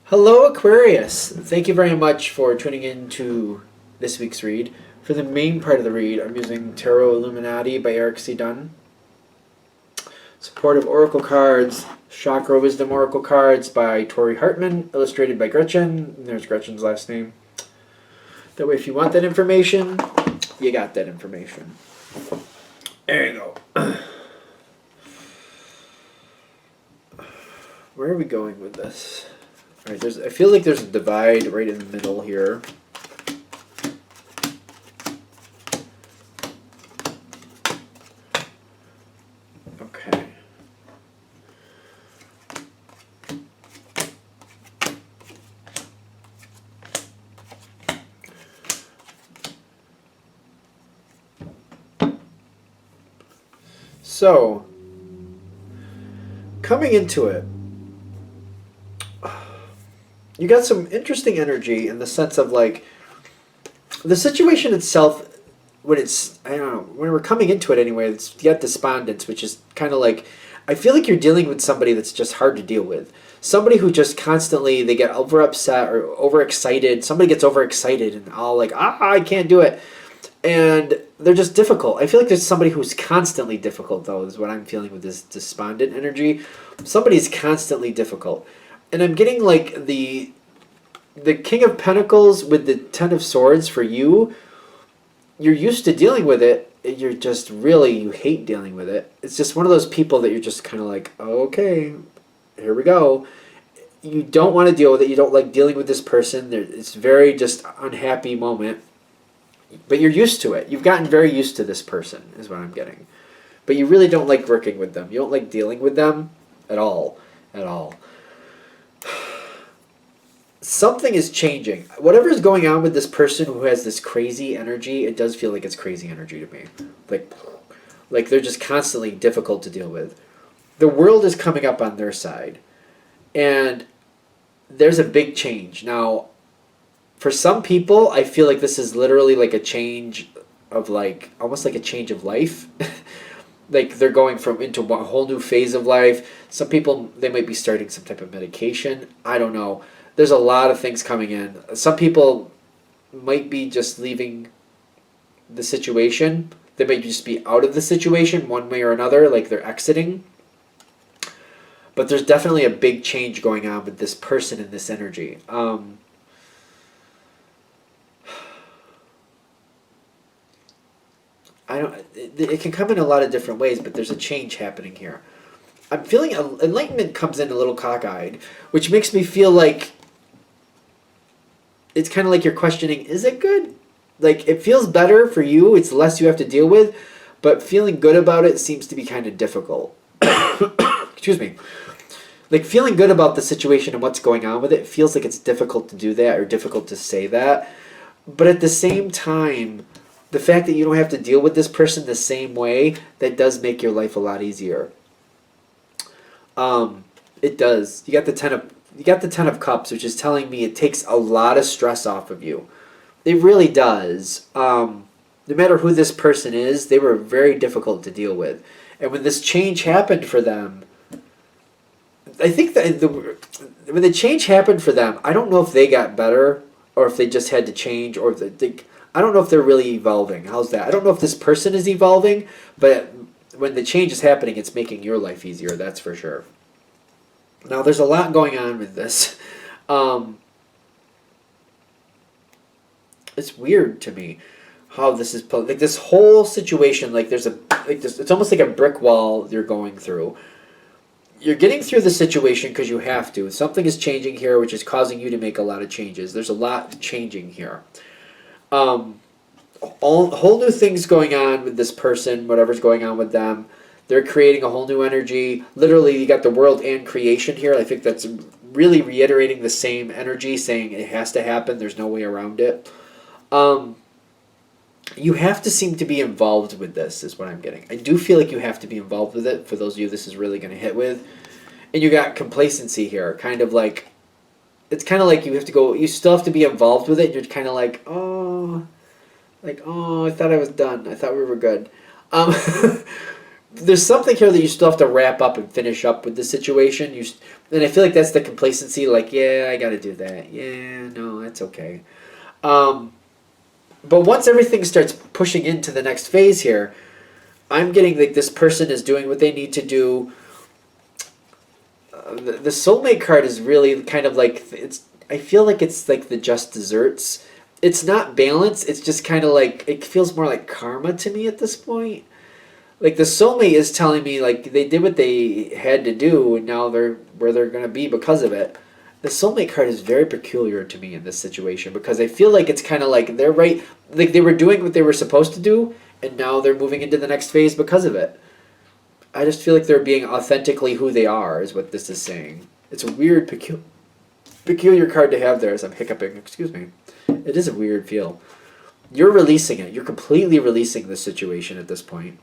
Hello, Aquarius. Thank you very much for tuning in to this week's read. For the main part of the read, I'm using Tarot Illuminati by Eric C. Dunn. Supportive Oracle cards, Chakra Wisdom Oracle cards by Tori Hartman, illustrated by Gretchen. There's Gretchen's last name. That way, if you want that information, you got that information. There you go. Where are we going with this? All right, I feel like there's a divide right in the middle here. Okay. So, coming into it, you got some interesting energy in the sense of like the situation itself. When it's, I don't know, when we're coming into it anyway, it's you got despondence, which is kind of like, I feel like you're dealing with somebody that's just hard to deal with. Somebody who just constantly, they get over upset or overexcited. Somebody gets overexcited and all like, I can't do it. And they're just difficult. I feel like there's somebody who's constantly difficult, though, is what I'm feeling with this despondent energy. Somebody's constantly difficult. And I'm getting like the King of Pentacles with the Ten of Swords for you. You're used to dealing with it. You're just really, you hate dealing with it. It's just one of those people that you're just kind of like, okay, here we go. You don't want to deal with it. You don't like dealing with this person. It's very just unhappy moment. But you're used to it. You've gotten very used to this person is what I'm getting. But you really don't like working with them. You don't like dealing with them at all. At all. Something is changing. Whatever is going on with this person who has this crazy energy, it does feel like it's crazy energy to me. Like they're just constantly difficult to deal with. The world is coming up on their side. And there's a big change. Now, for some people, I feel like this is literally like a change of like, almost like a change of life. Like they're going into a whole new phase of life. Some people, they might be starting some type of medication. I don't know. There's a lot of things coming in. Some people might be just leaving the situation. They might just be out of the situation one way or another, like they're exiting. But there's definitely a big change going on with this person and this energy. It can come in a lot of different ways, but there's a change happening here. I'm feeling enlightenment comes in a little cockeyed, which makes me feel like it's kind of like you're questioning, is it good? Like, it feels better for you. It's less you have to deal with. But feeling good about it seems to be kind of difficult. Excuse me. Like, feeling good about the situation and what's going on with it feels like it's difficult to do that or difficult to say that. But at the same time, the fact that you don't have to deal with this person the same way, that does make your life a lot easier. It does. You got the Ten of Cups, which is telling me it takes a lot of stress off of you. It really does. No matter who this person is, they were very difficult to deal with. And when this change happened for them, I think that when the change happened for them, I don't know if they got better or if they just had to change or I don't know if they're really evolving. How's that? I don't know if this person is evolving, but when the change is happening, it's making your life easier, that's for sure. Now, there's a lot going on with this. It's weird to me how this is like this whole situation. Like there's it's almost like a brick wall you're going through. You're getting through the situation because you have to. Something is changing here, which is causing you to make a lot of changes. There's a lot changing here. Whole new things going on with this person. Whatever's going on with them. They're creating a whole new energy. Literally, you got the world and creation here. I think that's really reiterating the same energy, saying it has to happen. There's no way around it. You have to seem to be involved with this, is what I'm getting. I do feel like you have to be involved with it. For those of you this is really going to hit with. And you got complacency here. Kind of like, it's kind of like you have to go, you still have to be involved with it. And you're kind of like, oh, I thought I was done. I thought we were good. there's something here that you still have to wrap up and finish up with the situation. And I feel like that's the complacency. Like, yeah, I got to do that. Yeah, no, that's okay. Um, but once everything starts pushing into the next phase here, I'm getting like this person is doing what they need to do. The soulmate card is really kind of like it's. I feel like it's like the just desserts. It's not balance. It's just kind of like it feels more like karma to me at this point. Like the soulmate is telling me like they did what they had to do and now they're where they're gonna be because of it. The soulmate card is very peculiar to me in this situation because I feel like it's kind of like they're right, like they were doing what they were supposed to do and now they're moving into the next phase because of it. I just feel like they're being authentically who they are is what this is saying. It's a weird peculiar card to have there as I'm hiccuping. Excuse me. It is a weird feel. You're releasing it. You're completely releasing the situation at this point.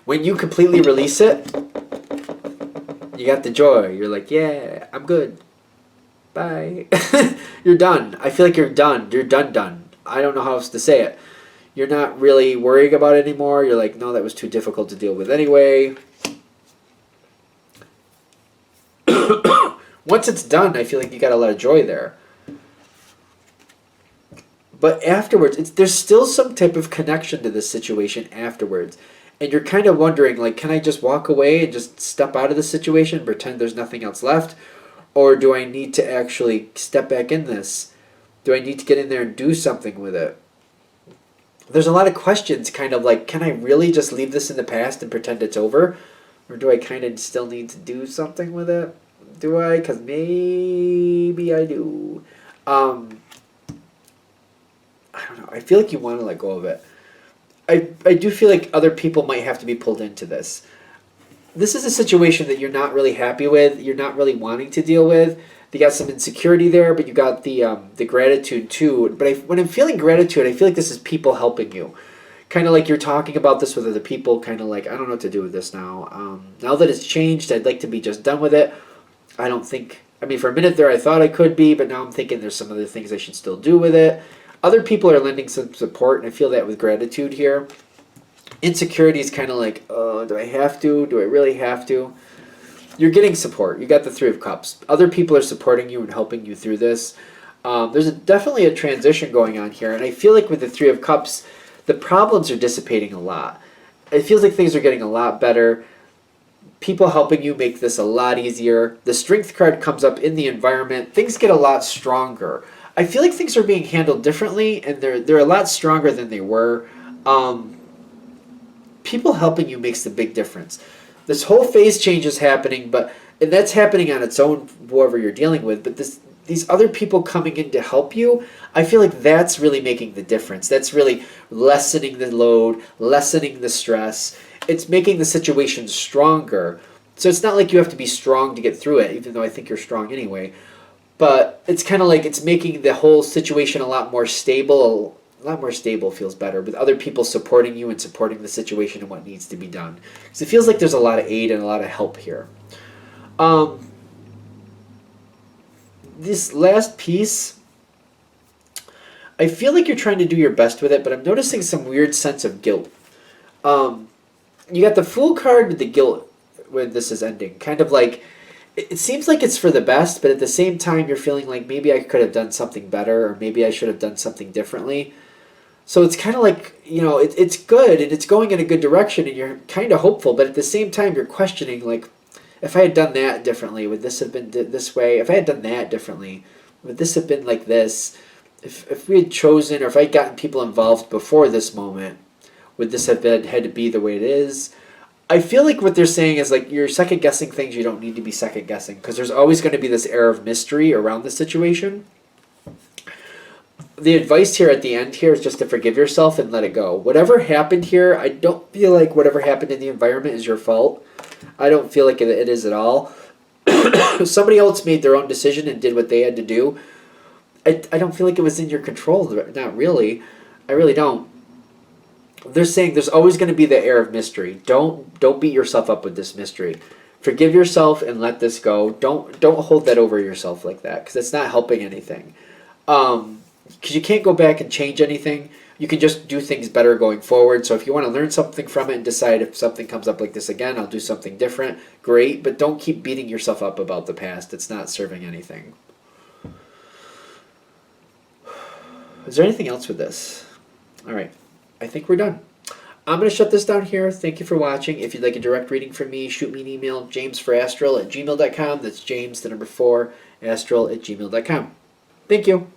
When you completely release it, you got the joy. You're like, yeah, I'm good. Bye. You're done. I feel like you're done. You're done. I don't know how else to say it. You're not really worrying about it anymore. You're like, no, that was too difficult to deal with anyway. Once it's done, I feel like you got a lot of joy there. But afterwards, there's still some type of connection to this situation afterwards. And you're kind of wondering, like, can I just walk away and just step out of the situation and pretend there's nothing else left? Or do I need to actually step back in this? Do I need to get in there and do something with it? There's a lot of questions, kind of like, can I really just leave this in the past and pretend it's over? Or do I kind of still need to do something with it? Do I? Because maybe I do. I don't know. I feel like you want to let go of it. I do feel like other people might have to be pulled into this. This is a situation that you're not really happy with. You're not really wanting to deal with. You got some insecurity there, but you got the gratitude too. But when I'm feeling gratitude, I feel like this is people helping you. Kind of like you're talking about this with other people. Kind of like, I don't know what to do with this now. Now that it's changed, I'd like to be just done with it. I don't think... I mean, for a minute there, I thought I could be, but now I'm thinking there's some other things I should still do with it. Other people are lending some support, and I feel that with gratitude here. Insecurity is kind of like, do I have to? Do I really have to? You're getting support. You got the Three of Cups. Other people are supporting you and helping you through this. There's definitely a transition going on here, and I feel like with the Three of Cups, the problems are dissipating a lot. It feels like things are getting a lot better. People helping you make this a lot easier. The Strength card comes up in the environment. Things get a lot stronger. I feel like things are being handled differently, and they're a lot stronger than they were. People helping you makes the big difference. This whole phase change is happening, and that's happening on its own, whoever you're dealing with. But these other people coming in to help you, I feel like that's really making the difference. That's really lessening the load, lessening the stress. It's making the situation stronger. So it's not like you have to be strong to get through it, even though I think you're strong anyway. But it's kind of like it's making the whole situation a lot more stable. A lot more stable feels better, with other people supporting you and supporting the situation and what needs to be done. Because it feels like there's a lot of aid and a lot of help here. This last piece, I feel like you're trying to do your best with it, but I'm noticing some weird sense of guilt. You got the Fool card with the guilt when this is ending. Kind of like, it seems like it's for the best, but at the same time you're feeling like maybe I could have done something better, or maybe I should have done something differently. So it's kind of like, it's good and it's going in a good direction and you're kind of hopeful, but at the same time you're questioning, like, if I had done that differently, would this have been this way? If I had done that differently, would this have been like this? If we had chosen, or if I had gotten people involved before this moment, would this have had to be the way it is? I feel like what they're saying is like you're second guessing things you don't need to be second guessing, because there's always going to be this air of mystery around the situation. The advice here at the end here is just to forgive yourself and let it go. Whatever happened here, I don't feel like whatever happened in the environment is your fault. I don't feel like it is at all. Somebody else made their own decision and did what they had to do. I don't feel like it was in your control. Not really. I really don't. They're saying there's always going to be the air of mystery. Don't beat yourself up with this mystery. Forgive yourself and let this go. Don't hold that over yourself like that, because it's not helping anything. Because you can't go back and change anything. you can just do things better going forward. So if you want to learn something from it and decide if something comes up like this again, I'll do something different, great. But don't keep beating yourself up about the past. It's not serving anything. Is there anything else with this? All right. I think we're done. I'm going to shut this down here. Thank you for watching. If you'd like a direct reading from me, shoot me an email, jamesforastral@gmail.com. That's James, the number 4, astral@gmail.com. Thank you.